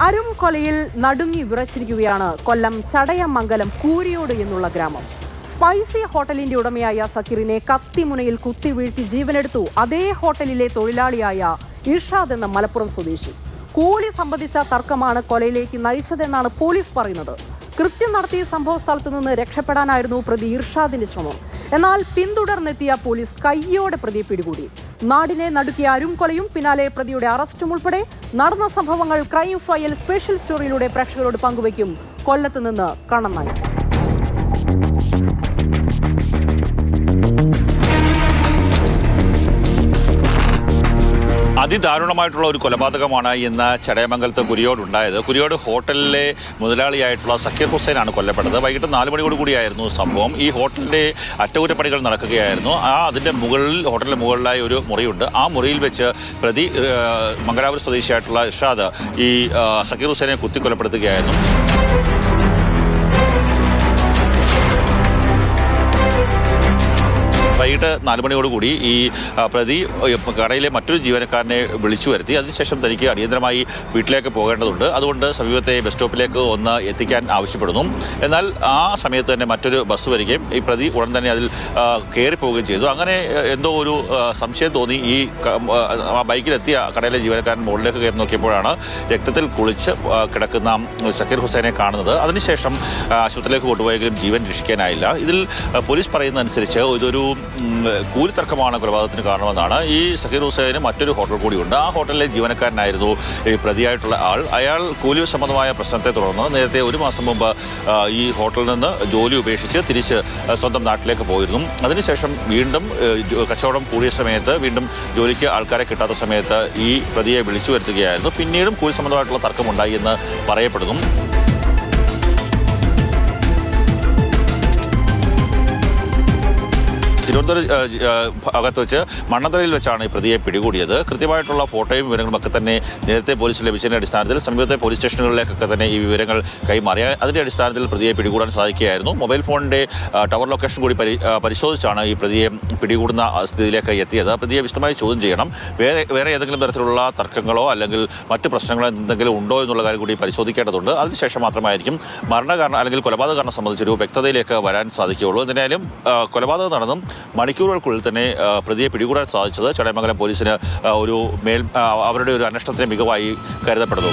അരും കൊലയിൽ നടുങ്ങി വിറച്ചിരിക്കുകയാണ് കൊല്ലം ചടയമംഗലം കൂരിയോട് എന്നുള്ള ഗ്രാമം. സ്പൈസി ഹോട്ടലിന്റെ ഉടമയായ സക്കീറിനെ കത്തിമുനയിൽ കുത്തി വീഴ്ത്തി ജീവനെടുത്തു അതേ ഹോട്ടലിലെ തൊഴിലാളിയായ ഇർഷാദ് എന്ന മലപ്പുറം സ്വദേശി. കൂലി സംബന്ധിച്ച തർക്കമാണ് കൊലയിലേക്ക് നയിച്ചതെന്നാണ് പോലീസ് പറയുന്നത്. കൃത്യം നടത്തിയ സംഭവ സ്ഥലത്തു നിന്ന് രക്ഷപ്പെടാനായിരുന്നു പ്രതി ഇർഷാദിന്റെ ശ്രമം. എന്നാൽ പിന്തുടർന്നെത്തിയ പോലീസ് കയ്യോടെ പ്രതിയെ പിടികൂടി. നാടിനെ നടുക്കിയ അരും കൊലയും പിന്നാലെ പ്രതിയുടെ അറസ്റ്റും ഉൾപ്പെടെ നടന്ന സംഭവങ്ങൾ ക്രൈം ഫയൽ സ്പെഷ്യൽ സ്റ്റോറിയിലൂടെ പ്രേക്ഷകരോട് പങ്കുവയ്ക്കും. കൊല്ലത്ത് നിന്ന് കണ്ണനായി. അതിദാരുണമായിട്ടുള്ള ഒരു കൊലപാതകമാണ് ഇന്ന് ചടയമംഗലത്ത് കുരിയോടുണ്ടായത്. കുരിയോട് ഹോട്ടലിലെ മുതലാളിയായിട്ടുള്ള സക്കീർ ഹുസൈനാണ് കൊല്ലപ്പെട്ടത്. വൈകിട്ട് 4 മണിയോട് കൂടിയായിരുന്നു സംഭവം. ഈ ഹോട്ടലിൻ്റെ അറ്റകുറ്റപ്പണികൾ നടക്കുകയായിരുന്നു. അതിൻ്റെ മുകളിൽ ഹോട്ടലിൻ്റെ മുകളിലായി ഒരു മുറിയുണ്ട്. ആ മുറിയിൽ വെച്ച് പ്രതി മംഗലാപുരം സ്വദേശിയായിട്ടുള്ള ഇർഷാദ് ഈ സക്കീർ ഹുസൈനെ കുത്തിക്കൊലപ്പെടുത്തുകയായിരുന്നു. വൈകിട്ട് 4 മണിയോടുകൂടി ഈ പ്രതി കടയിലെ മറ്റൊരു ജീവനക്കാരനെ വിളിച്ചു വരുത്തി. അതിനുശേഷം തനിക്ക് അടിയന്തരമായി വീട്ടിലേക്ക് പോകേണ്ടതുണ്ട്, അതുകൊണ്ട് സമീപത്തെ ബസ് സ്റ്റോപ്പിലേക്ക് ഒന്ന് എത്തിക്കാൻ ആവശ്യപ്പെടുന്നു. എന്നാൽ ആ സമയത്ത് തന്നെ മറ്റൊരു ബസ് വരികയും ഈ പ്രതി ഉടൻ തന്നെ അതിൽ കയറിപ്പോവുകയും ചെയ്തു. അങ്ങനെ എന്തോ ഒരു സംശയം തോന്നി ഈ ബൈക്കിലെത്തിയ കടയിലെ ജീവനക്കാരൻ മുകളിലേക്ക് കയറി നോക്കിയപ്പോഴാണ് രക്തത്തിൽ കുളിച്ച് കിടക്കുന്ന സക്കീർ ഹുസൈനെ കാണുന്നത്. അതിനുശേഷം ആശുപത്രിയിലേക്ക് കൊണ്ടുപോയെങ്കിലും ജീവൻ രക്ഷിക്കാനായില്ല. ഇതിൽ പോലീസ് പറയുന്നതനുസരിച്ച് ഇതൊരു കൂലിത്തർക്കമാണ് കൊലപാതകത്തിന് കാരണമെന്നാണ്. ഈ സക്കീർ ഹുസൈന് മറ്റൊരു ഹോട്ടൽ കൂടിയുണ്ട്. ആ ഹോട്ടലിലെ ജീവനക്കാരനായിരുന്നു ഈ പ്രതിയായിട്ടുള്ള ആൾ. അയാൾ കൂലി സംബന്ധമായ പ്രശ്നത്തെ തുടർന്ന് നേരത്തെ 1 മാസം മുമ്പ് ഈ ഹോട്ടലിൽ നിന്ന് ജോലി ഉപേക്ഷിച്ച് തിരിച്ച് സ്വന്തം നാട്ടിലേക്ക് പോയിരുന്നു. അതിനുശേഷം വീണ്ടും കച്ചവടം കൂടിയ സമയത്ത് വീണ്ടും ജോലിക്ക് ആൾക്കാരെ കിട്ടാത്ത സമയത്ത് ഈ പ്രതിയെ വിളിച്ചു വരുത്തുകയായിരുന്നു. പിന്നീടും കൂലി സംബന്ധമായിട്ടുള്ള തർക്കമുണ്ടായി എന്ന് പറയപ്പെടുന്നു. തിരുവനന്തപുരം ഭാഗത്ത് വെച്ച് മണ്ണന്തലയിൽ വെച്ചാണ് ഈ പ്രതിയെ പിടികൂടിയത്. കൃത്യമായിട്ടുള്ള ഫോട്ടോയും വിവരങ്ങളും ഒക്കെ തന്നെ നേരത്തെ പോലീസിന് ലഭിച്ചതിൻ്റെ അടിസ്ഥാനത്തിൽ സമീപത്തെ പോലീസ് സ്റ്റേഷനുകളിലേക്കൊക്കെ തന്നെ ഈ വിവരങ്ങൾ കൈമാറി. അതിൻ്റെ അടിസ്ഥാനത്തിൽ പ്രതിയെ പിടികൂടാൻ സാധിക്കുകയായിരുന്നു. മൊബൈൽ ഫോണിൻ്റെ ടവർ ലൊക്കേഷൻ കൂടി പരിശോധിച്ചാണ് ഈ പ്രതിയെ പിടികൂടുന്ന സ്ഥിതിയിലേക്ക് എത്തിയത്. പ്രതിയെ വിശദമായി ചോദ്യം ചെയ്യണം. വേറെ ഏതെങ്കിലും തരത്തിലുള്ള തർക്കങ്ങളോ അല്ലെങ്കിൽ മറ്റ് പ്രശ്നങ്ങളോ എന്തെങ്കിലും ഉണ്ടോ എന്നുള്ള കാര്യം കൂടി പരിശോധിക്കേണ്ടതുണ്ട്. അതിനുശേഷം മാത്രമായിരിക്കും മരണകാരണം അല്ലെങ്കിൽ കൊലപാതക കാരണം സംബന്ധിച്ചൊരു വ്യക്തതയിലേക്ക് വരാൻ സാധിക്കുകയുള്ളൂ. എന്തായാലും കൊലപാതകം നടന്നും മണിക്കൂറുകൾക്കുള്ളിൽ തന്നെ പ്രതിയെ പിടികൂടാൻ സാധിച്ചത് ചടയമംഗലം പോലീസിന് അവരുടെ ഒരു അന്വേഷണത്തിന് മികവായി കരുതപ്പെടുന്നു.